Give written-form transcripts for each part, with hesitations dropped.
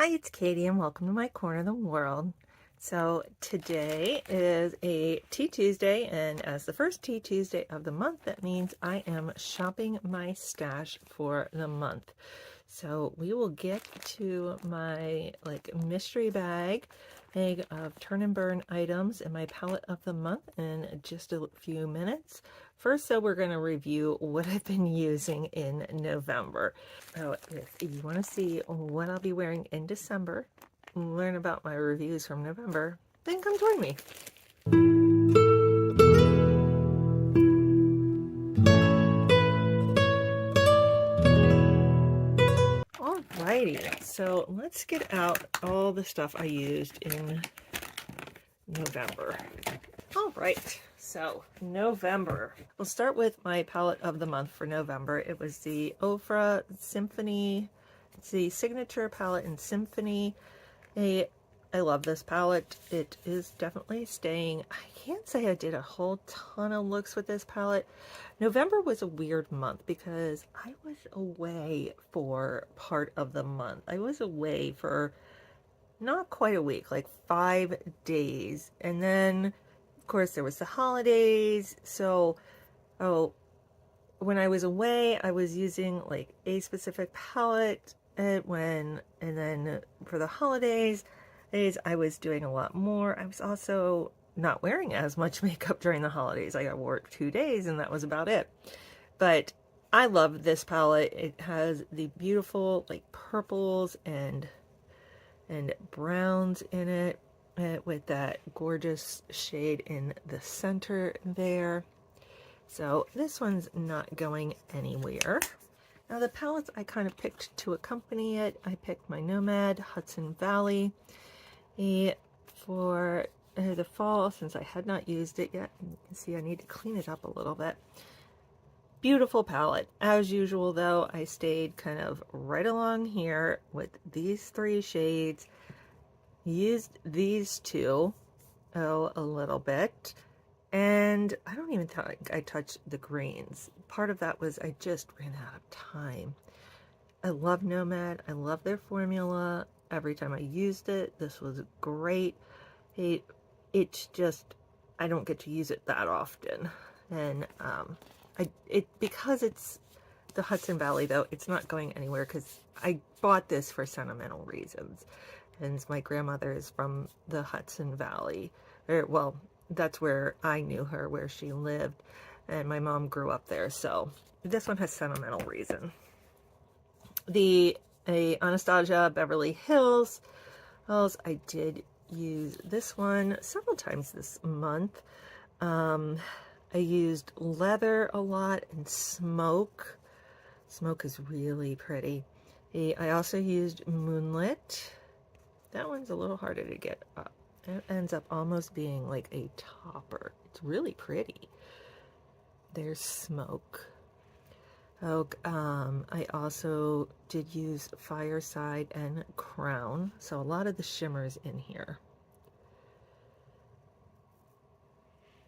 Hi, it's Katie and welcome to my corner of the world. So today is a Tea Tuesday, and as the first Tea Tuesday of the month, that means I am shopping my stash for the month. So we will get to my mystery bag of turn and burn items in my palette of the month in just a few minutes. First, so we're going to review what I've been using in November. So if you want to see what I'll be wearing in December, learn about my reviews from November, then come join me. Alrighty, so let's get out all the stuff I used in November. All right, so November. We'll start with my palette of the month for November. It was the Ofra Symphony. It's the signature palette in Symphony. I love this palette. It is definitely staying. I can't say I did a whole ton of looks with this palette. November was a weird month because I was away for part of the month. I was away for not quite a week, like 5 days. And then, of course, there was the holidays. So, when I was away, I was using like a specific palette. And then for the holidays, I was doing a lot more. I was also not wearing as much makeup during the holidays. I wore it 2 days and that was about it. But I love this palette. It has the beautiful like purples and browns in it, with that gorgeous shade in the center there. So this one's not going anywhere. Now the palettes I kind of picked to accompany it. I picked my Nomad Hudson Valley for the fall, since I had not used it yet. You can see I need to clean it up a little bit. Beautiful palette. As usual though, I stayed kind of right along here with these 3 shades. Used these 2 a little bit, and I don't even think I touched the greens. Part of that was I just ran out of time. I love Nomad. I love their formula. Every time I used it, this was great. It's just, I don't get to use it that often. And because it's the Hudson Valley though, it's not going anywhere because I bought this for sentimental reasons. And my grandmother is from the Hudson Valley. Well, that's where I knew her, where she lived. And my mom grew up there. So this one has sentimental reason. The Anastasia Beverly Hills. I did use this one several times this month. I used leather a lot and smoke. Smoke is really pretty. I also used Moonlit. That one's a little harder to get up. It ends up almost being like a topper. It's really pretty. There's Smoke. I also did use Fireside and Crown. So a lot of the shimmers in here.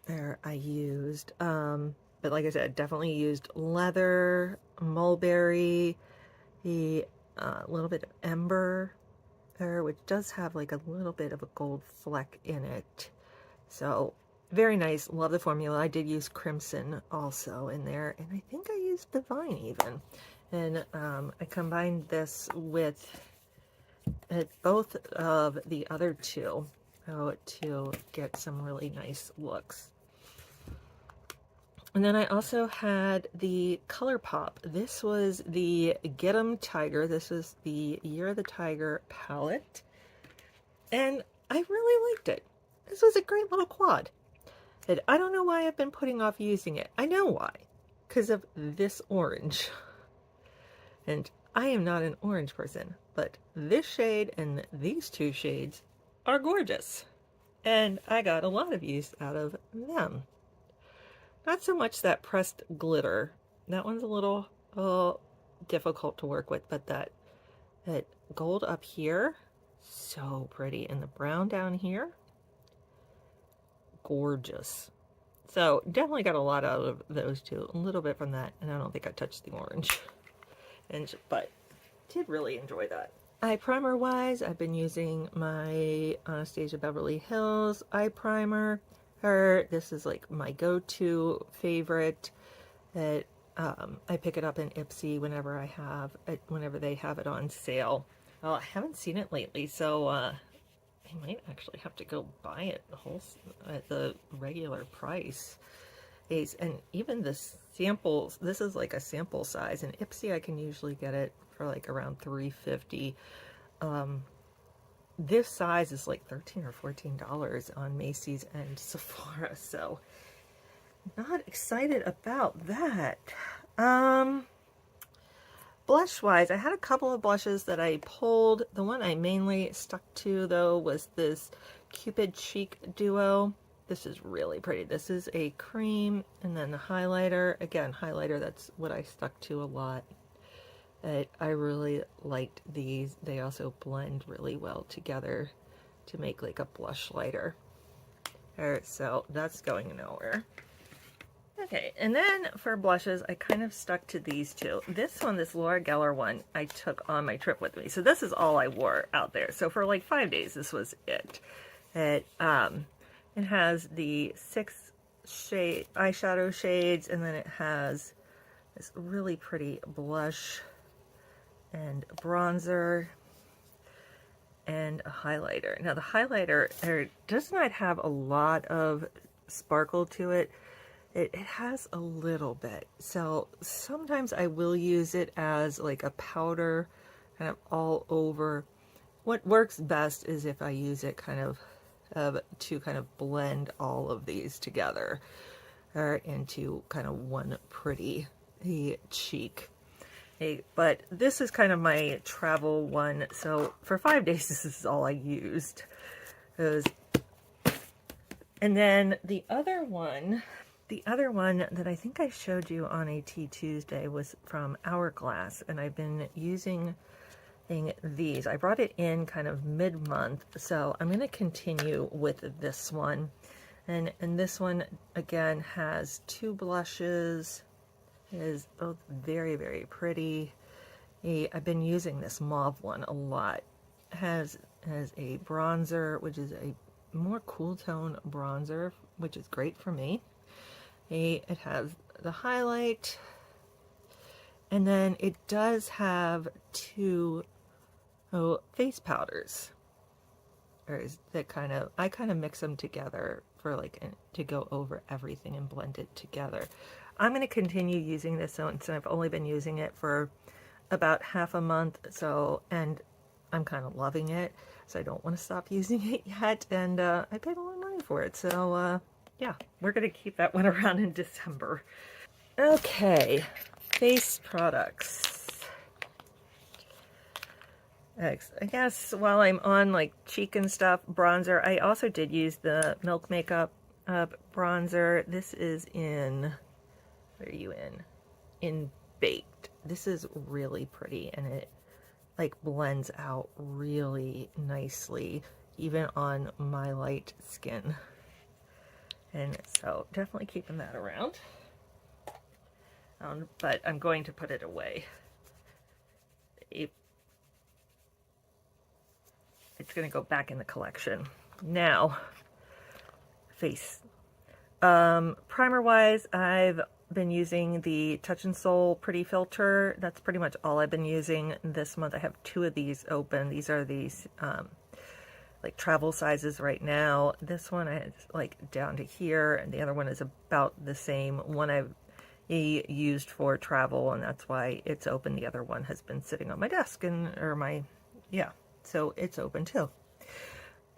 There I used, but like I said, definitely used leather, mulberry, a little bit of ember there, which does have like a little bit of a gold fleck in it. So very nice. Love the formula. I did use crimson also in there, and I think I used divine even. And I combined this with both of the other 2 to get some really nice looks. And then I also had the ColourPop. This was the Get 'em Tiger. This was the Year of the Tiger palette. And I really liked it. This was a great little quad. And I don't know why I've been putting off using it. I know why. Because of this orange. And I am not an orange person, but this shade and these 2 shades are gorgeous. And I got a lot of use out of them. Not so much that pressed glitter. That one's a little difficult to work with, but that gold up here, so pretty. And the brown down here, gorgeous. So definitely got a lot out of those 2. A little bit from that, and I don't think I touched the orange. But did really enjoy that. eye primer wise, I've been using my Anastasia Beverly Hills eye primer. This is like my go-to favorite. I pick it up in IPSY whenever whenever they have it on sale. Well, I haven't seen it lately, so I might actually have to go buy it at the regular price. And even the samples, this is like a sample size. In IPSY, I can usually get it for like around $3.50. This size is like $13 or $14 on Macy's and Sephora, so not excited about that. Blush wise, I had a couple of blushes that I pulled. The one I mainly stuck to though was this Cupid Cheek Duo. This is really pretty. This is a cream and then the highlighter. Again, highlighter, that's what I stuck to a lot. I really liked these. They also blend really well together to make like a blush lighter. So that's going nowhere. Okay, and then for blushes, I kind of stuck to these two. This one, this Laura Geller one, I took on my trip with me. So this is all I wore out there. So for like 5 days, this was it. It has the 6 eyeshadow shades, and then it has this really pretty blush and bronzer and a highlighter. Now the highlighter does not have a lot of sparkle to it. It has a little bit. So sometimes I will use it as like a powder kind of all over. What works best is if I use it kind of to kind of blend all of these together into kind of one pretty cheek. But this is kind of my travel one. So for 5 days, this is all I used. And then the other one that I think I showed you on a Tea Tuesday was from Hourglass, and I've been using these. I brought it in kind of mid-month, so I'm going to continue with this one. And this one, again, has 2 blushes. It is both very, very pretty. I've been using this mauve one a lot. It has a bronzer, which is a more cool tone bronzer, which is great for me. It has the highlight, and then it does have 2 face powders. I kind of mix them together for like to go over everything and blend it together. I'm going to continue using this since I've only been using it for about half a month, and I'm kind of loving it, so I don't want to stop using it yet, and I paid a lot of money for it, so yeah, we're going to keep that one around in December. Okay, face products. I guess while I'm on like cheek and stuff, bronzer, I also did use the Milk Makeup bronzer. This is in, where are you in? In Baked. This is really pretty, and it like blends out really nicely, even on my light skin. And so definitely keeping that around. But I'm going to put it away. It's going to go back in the collection. Now, face. Primer wise, I've been using the Touch and Soul Pretty Filter. That's pretty much all I've been using this month. I have 2 of these open. These are these like travel sizes right now. This one is like down to here, and the other one is about the same. One I've used for travel, and that's why it's open. The other one has been sitting on my desk so it's open too.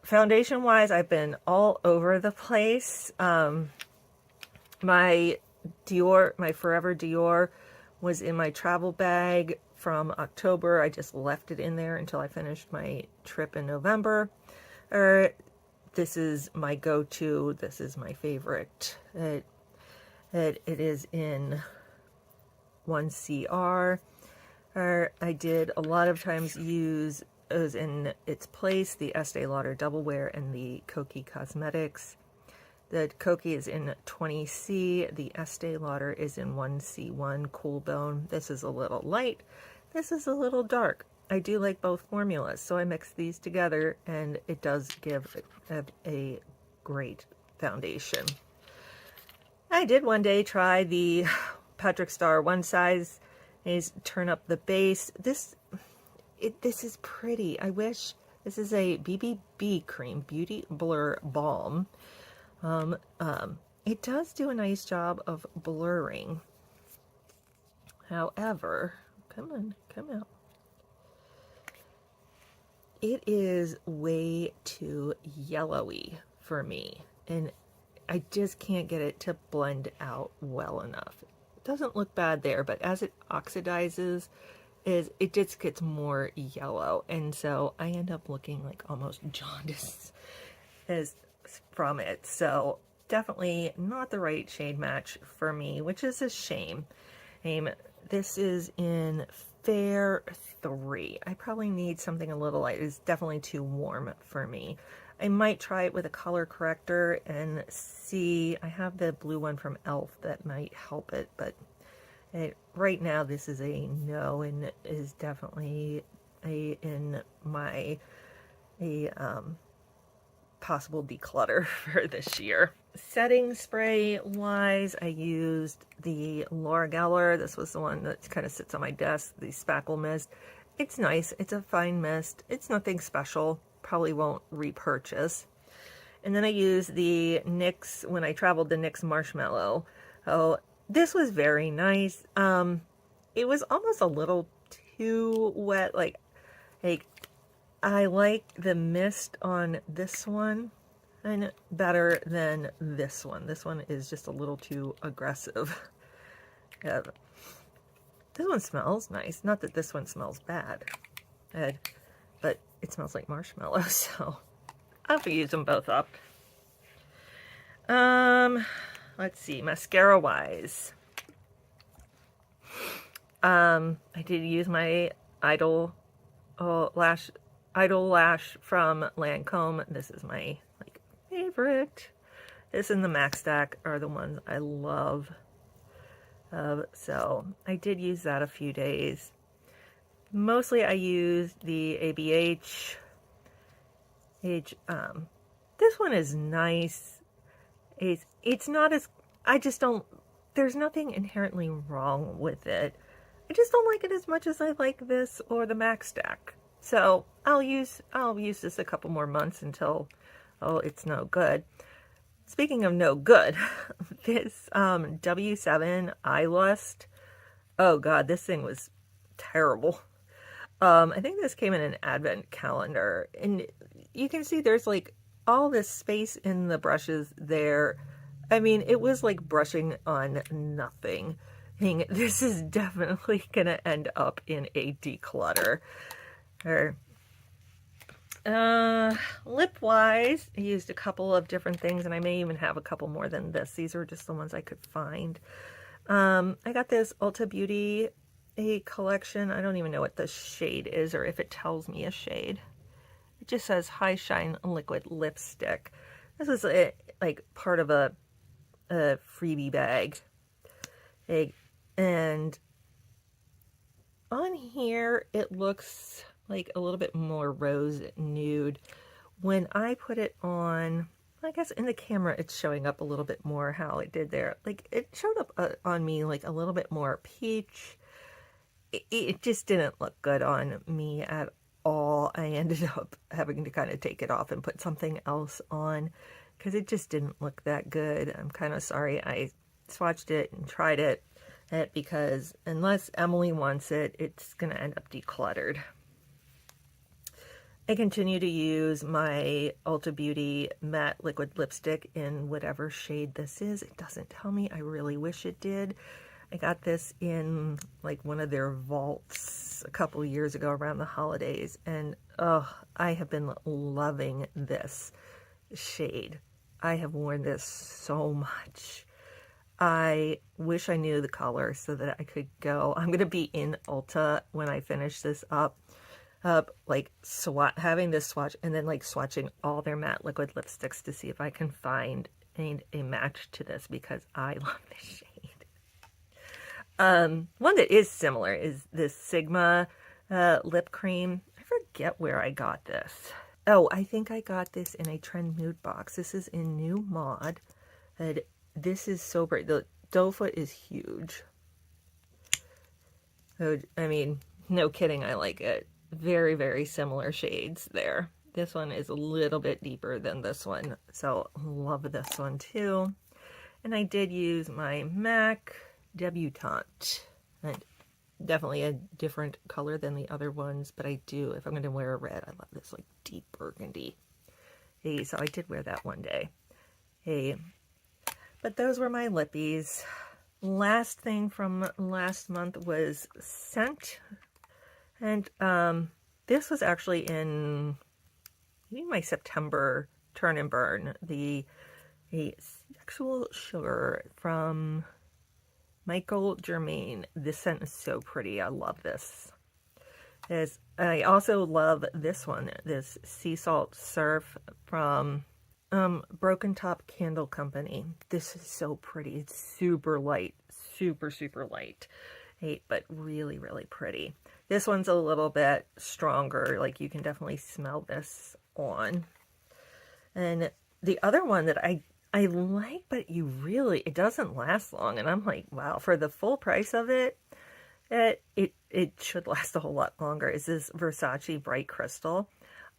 Foundation wise, I've been all over the place. My Forever Dior was in my travel bag from October. I just left it in there until I finished my trip in November. This is my go-to. This is my favorite. It is in 1CR. I did a lot of times use as in its place the Estee Lauder Double Wear and the Kokie Cosmetics. The Kokie is in 20C. The Estee Lauder is in 1C1 Cool Bone. This is a little light. This is a little dark. I do like both formulas, so I mix these together, and it does give a great foundation. I did one day try the Patrick Star One Size, is turn up the base. This is pretty. I wish, this is a BBB cream, Beauty Blur Balm. It does do a nice job of blurring. However, come on, come out. It is way too yellowy for me, and I just can't get it to blend out well enough. It doesn't look bad there, but as it oxidizes, it just gets more yellow, and so I end up looking like almost jaundice from it. So definitely not the right shade match for me, which is a shame. This is in Fair 3. I probably need something a little light. It's definitely too warm for me. I might try it with a color corrector and see. I have the blue one from e.l.f. that might help it, but right now this is a no, and is definitely in my possible declutter for this year. Setting spray wise, I used the Laura Geller. This was the one that kind of sits on my desk, the Spackle Mist. It's nice. It's a fine mist. It's nothing special. Probably won't repurchase. And then I used the NYX, when I traveled, the NYX Marshmallow. Oh, this was very nice. It was almost a little too wet. Like I like the mist on this one and better than this one. This one is just a little too aggressive. This one smells nice. Not that this one smells bad, but it smells like marshmallow, so I'll have to use them both up. Let's see, mascara wise. I did use my Idol Lash from Lancome. This is my favorite. This and the Max Stack are the ones I love. So I did use that a few days. Mostly I used the ABH. This one is nice. It's not as, I just don't, there's nothing inherently wrong with it. I just don't like it as much as I like this or the Max Stack. So I'll use this a couple more months until, it's no good. Speaking of no good, this W7 Eye Lust, oh god, this thing was terrible. I think this came in an advent calendar, and you can see there's like all this space in the brushes there. I mean, it was like brushing on nothing. This is definitely gonna end up in a declutter. Lip wise, I used a couple of different things, and I may even have a couple more than this. These are just the ones I could find. I got this Ulta Beauty collection. I don't even know what the shade is, or if it tells me a shade. It just says High Shine Liquid Lipstick. This is like part of a freebie bag. And on here, it looks like a little bit more rose nude. When I put it on, I guess in the camera, it's showing up a little bit more how it did there. Like, it showed up on me like a little bit more peach. It just didn't look good on me at all. I ended up having to kind of take it off and put something else on because it just didn't look that good. I'm kind of sorry I swatched it and tried it because unless Emily wants it, it's going to end up decluttered. I continue to use my Ulta Beauty matte liquid lipstick in whatever shade this is. It doesn't tell me. I really wish it did. I got this in like one of their vaults a couple years ago around the holidays, and I have been loving this shade. I have worn this so much. I wish I knew the color so that I could go. I'm going to be in Ulta when I finish this up, like having this swatch and then like swatching all their matte liquid lipsticks to see if I can find a match to this because I love this shade. One that is similar is this Sigma lip cream. I forget where I got this. Oh, I think I got this in a Trend Mood box. This is in New Mod. And this is so bright. The doe foot is huge. So, I mean, no kidding, I like it. Very, very similar shades there. This one is a little bit deeper than this one, so love this one too. And I did use my MAC Debutante. And definitely a different color than the other ones, but I do, if I'm going to wear a red, I love this like deep burgundy. Hey, so I did wear that one day. Hey, but those were my lippies. Last thing from last month was scent. And this was actually in maybe my September Turn and Burn, the Sexual Sugar from Michael Germain. This scent is so pretty. I love this. I also love this one, this Sea Salt Surf from Broken Top Candle Company. This is so pretty. It's super light, super, super light. Hey, but really, really pretty. This one's a little bit stronger. Like you can definitely smell this on. And the other one that I like, but it doesn't last long. And I'm like, wow, for the full price of it, it should last a whole lot longer, is this Versace Bright Crystal.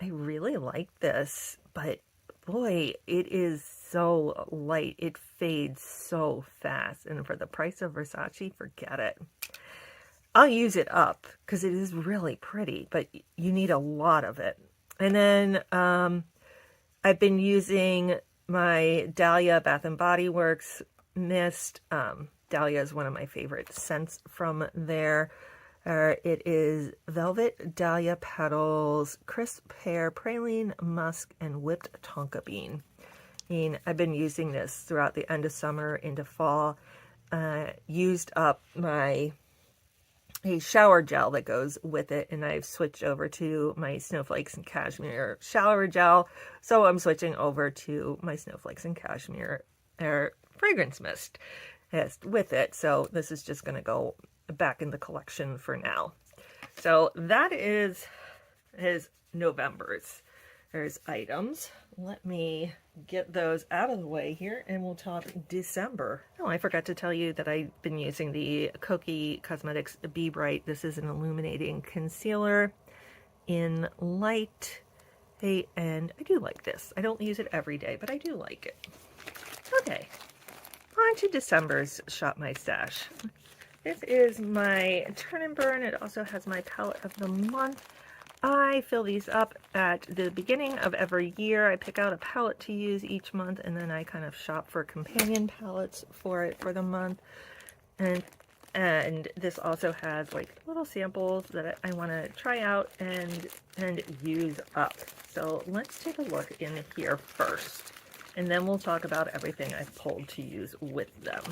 I really like this, but boy, it is so light. It fades so fast. And for the price of Versace, forget it. I'll use it up because it is really pretty, but you need a lot of it. And then I've been using my Dahlia Bath & Body Works mist. Dahlia is one of my favorite scents from there. It is Velvet Dahlia Petals, Crisp Pear, Praline Musk, and Whipped Tonka Bean. I've been using this throughout the end of summer into fall. Used up a shower gel that goes with it, and I've switched over to my Snowflakes and Cashmere shower gel. So I'm switching over to my Snowflakes and Cashmere fragrance mist with it. So this is just going to go back in the collection for now. So that is November's. There's items. Let me get those out of the way here and we'll talk December. Oh, I forgot to tell you that I've been using the Kokie Cosmetics Be Bright. This is an illuminating concealer in light. Hey, and I do like this. I don't use it every day, but I do like it. Okay, on to December's Shop My Stash. This is my Turn and Burn. It also has my palette of the month. I fill these up at the beginning of every year. I pick out a palette to use each month, and then I kind of shop for companion palettes for it for the month. And this also has like little samples that I want to try out and use up. So let's take a look in here first, and then we'll talk about everything I've pulled to use with them.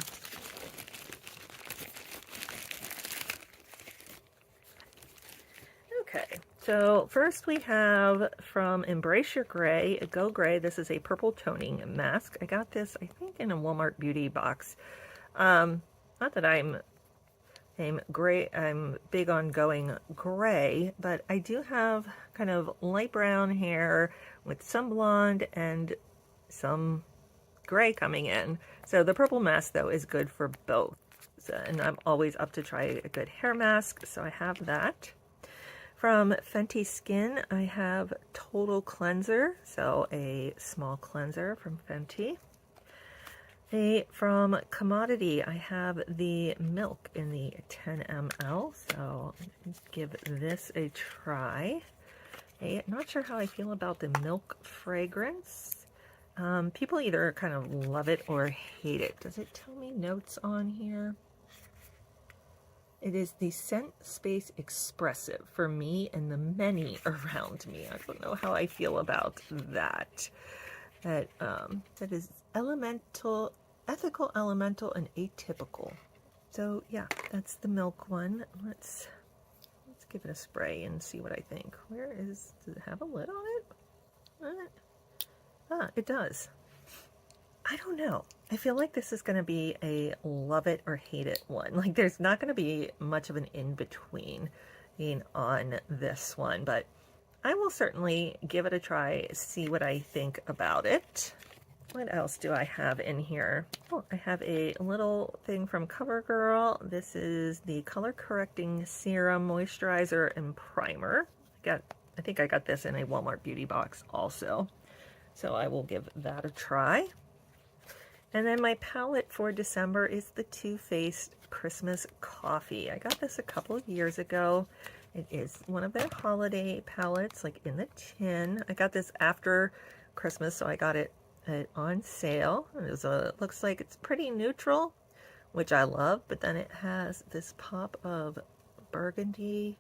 Okay. So first we have from Embrace Your Gray, Go Gray. This is a purple toning mask. I got this, I think, in a Walmart beauty box. Not that I'm big on going gray, but I do have kind of light brown hair with some blonde and some gray coming in. So the purple mask, though, is good for both. So, and I'm always up to try a good hair mask, so I have that. From Fenty Skin, I have Total Cleanser, so a small cleanser from Fenty. From Commodity, I have the Milk in the 10 ml, so let's give this a try. Not sure how I feel about the Milk fragrance. People either kind of love it or hate it. Does it tell me notes on here? It is the Scent Space Expressive for me and the many around me. I don't know how I feel about that. That is elemental, ethical, elemental, and atypical. So yeah, that's the Milk one. Let's give it a spray and see what I think. Does it have a lid on it? It does. I don't know. I feel like this is going to be a love it or hate it one. Like there's not going to be much of an in-between. on this one, but I will certainly give it a try, see what I think about it. What else do I have in here? Oh, I have a little thing from CoverGirl. This is the color correcting serum, moisturizer, and primer. I think I got this in a Walmart beauty box also, so I will give that a try. And then my palette for December is the Too Faced Christmas Coffee. I got this a couple of years ago. It is one of their holiday palettes, like in the tin. I got this after Christmas, so I got it on sale. It looks like it's pretty neutral, which I love, but then it has this pop of burgundy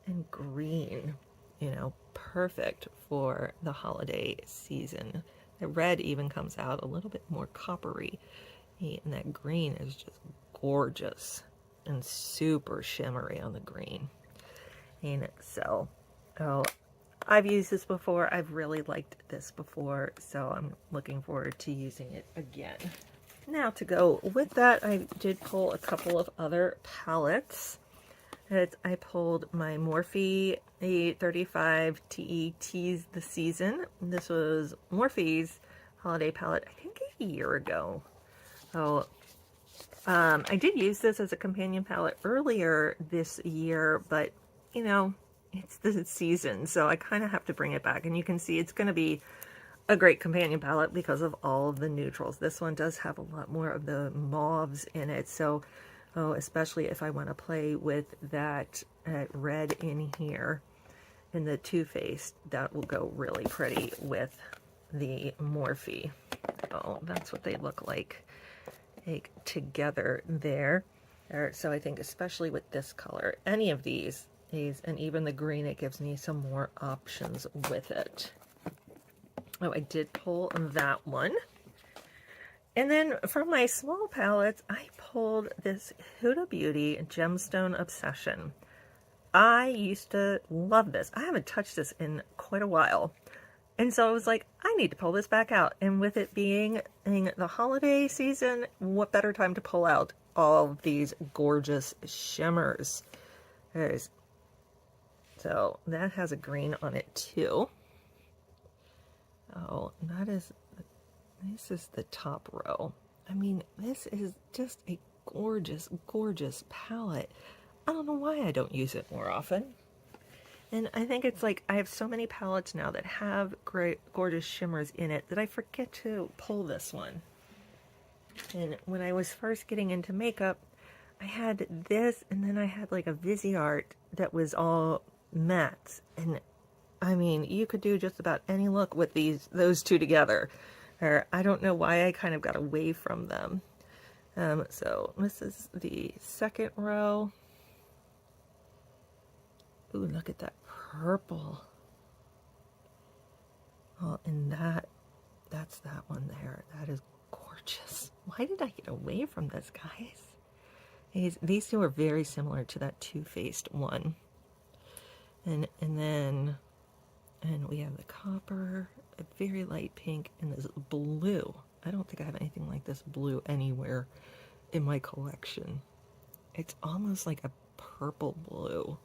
and green, you know, perfect for the holiday season. The red even comes out a little bit more coppery, and that green is just gorgeous and super shimmery on the green. And so, oh, I've used this before. I've really liked this before, so I'm looking forward to using it again. Now, to go with that, I did pull a couple of other palettes. I pulled my Morphe 835 TE Tease the Season. This was Morphe's holiday palette, I think a year ago. So, I did use this as a companion palette earlier this year, but, you know, it's the season, so I kind of have to bring it back. And you can see it's going to be a great companion palette because of all of the neutrals. This one does have a lot more of the mauves in it, so especially if I want to play with that red in here in the Too Faced, that will go really pretty with the Morphe. Oh, that's what they look like together there. So I think especially with this color, any of these, and even the green, it gives me some more options with it. Oh, I did pull that one. And then from my small palettes, I pulled this Huda Beauty Gemstone Obsession. I used to love this. I haven't touched this in quite a while. And so I was like, I need to pull this back out. And with it being in the holiday season, what better time to pull out all of these gorgeous shimmers? So that has a green on it too. Oh, this is the top row. I mean, this is just a gorgeous, gorgeous palette. I don't know why I don't use it more often. And I think it's like I have so many palettes now that have great, gorgeous shimmers in it that I forget to pull this one. And when I was first getting into makeup, I had this, and then I had like a Viseart that was all mattes. And I mean, you could do just about any look with those two together. Or I don't know why I kind of got away from them. So this is the second row. Ooh, look at that purple. Oh, and that's that one there. That is gorgeous. Why did I get away from this, guys? These two are very similar to that Too Faced one. And we have the copper, a very light pink, and this blue. I don't think I have anything like this blue anywhere in my collection. It's almost like a purple blue.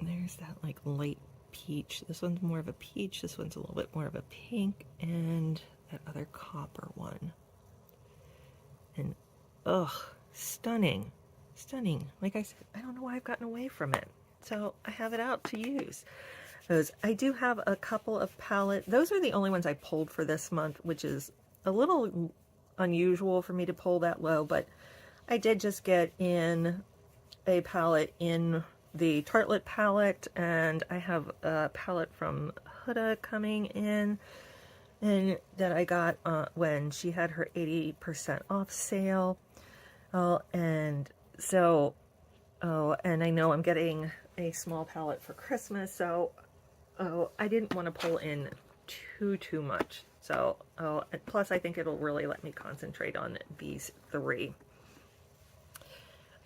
There's that like light peach. This one's more of a peach. This one's a little bit more of a pink, and that other copper one. And ugh, stunning, stunning. Like I said, I don't know why I've gotten away from it. So I have it out to use. I do have a couple of palette. Those are the only ones I pulled for this month, which is a little unusual for me to pull that low, but I did just get in a palette in the Tartelette palette, and I have a palette from Huda coming in, and that I got when she had her 80% off sale. And I know I'm getting a small palette for Christmas, so I didn't want to pull in too much. So plus I think it'll really let me concentrate on these three.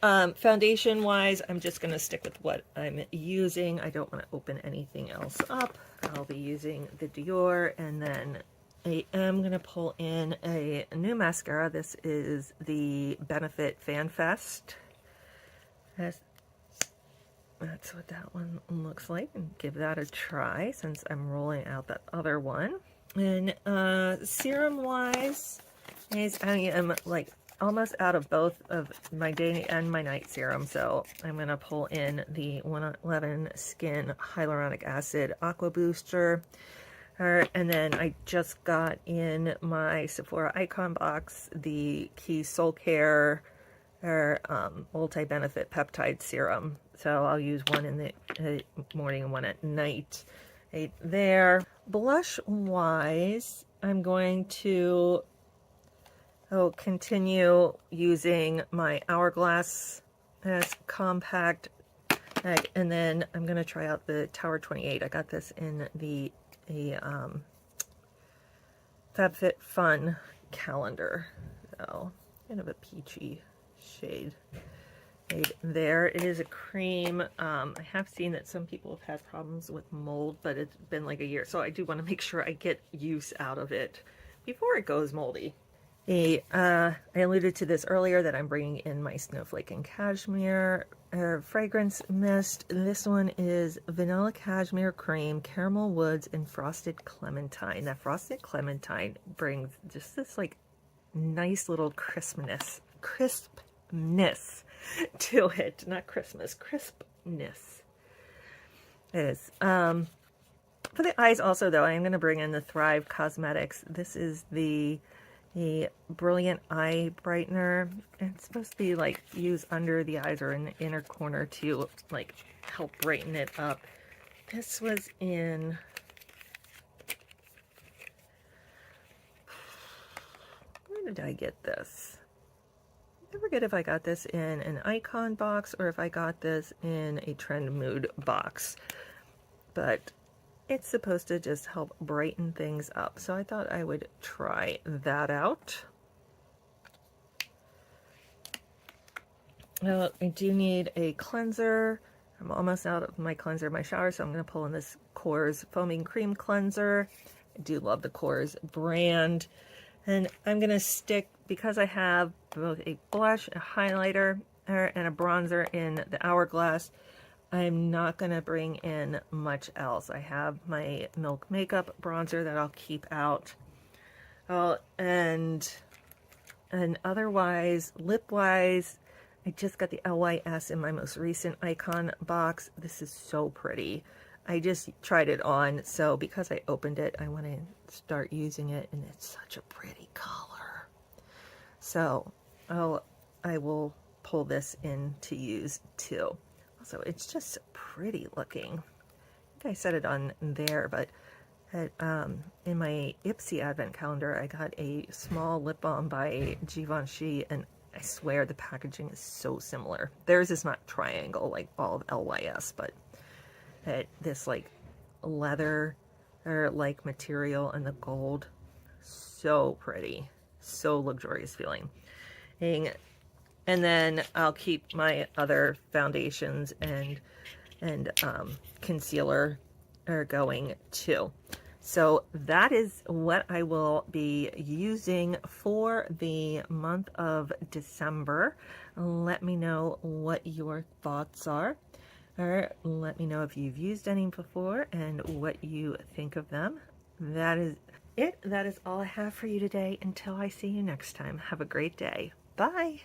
Foundation wise, I'm just going to stick with what I'm using. I don't want to open anything else up. I'll be using the Dior, and then I am going to pull in a new mascara. This is the Benefit Fan Fest. That's what that one looks like, and give that a try since I'm rolling out that other one. And serum wise, I am like almost out of both of my day and my night serum, so I'm gonna pull in the 111 Skin Hyaluronic Acid Aqua Booster. And then I just got in my Sephora Icon box the Key Soul Care multi-benefit peptide serum. So I'll use one in the morning and one at night. Right there. Blush wise, I'm going to continue using my Hourglass as compact, and then I'm going to try out the Tower 28. I got this in the FabFitFun calendar. So kind of a peachy shade. Right there. It is a cream. I have seen that some people have had problems with mold, but it's been like a year, so I do want to make sure I get use out of it before it goes moldy. I alluded to this earlier that I'm bringing in my Snowflake and Cashmere fragrance mist. This one is Vanilla Cashmere Cream, Caramel Woods, and Frosted Clementine. That Frosted Clementine brings just this like nice little crispness to it. Not Christmas, crispness. It is. For the eyes also, though, I am going to bring in the Thrive Cosmetics. This is the Brilliant Eye Brightener. It's supposed to be like used under the eyes or in the inner corner to like help brighten it up. This was in... Where did I get this? I forget if I got this in an Icon box or if I got this in a Trend Mood box. But it's supposed to just help brighten things up. So I thought I would try that out. I do need a cleanser. I'm almost out of my cleanser in my shower, so I'm going to pull in this Kors Foaming Cream Cleanser. I do love the Kors brand. And I'm going to stick, because I have both a blush, a highlighter, and a bronzer in the Hourglass, I'm not going to bring in much else. I have my Milk Makeup bronzer that I'll keep out. And otherwise, lip-wise, I just got the LYS in my most recent Icon box. This is so pretty. I just tried it on, so because I opened it, I want to start using it, and it's such a pretty color. So I will pull this in to use too. Also, it's just pretty looking. I think I said it on there, but in my IPSY advent calendar, I got a small lip balm by Givenchy, and I swear the packaging is so similar. Theirs is not triangle like all of LYS, but this like leather or like material and the gold, so pretty, so luxurious feeling. And then I'll keep my other foundations and concealer going too. So that is what I will be using for the month of December. Let me know what your thoughts are, or let me know if you've used any before and what you think of them. That is it. That is all I have for you today. Until I see you next time, have a great day. Bye.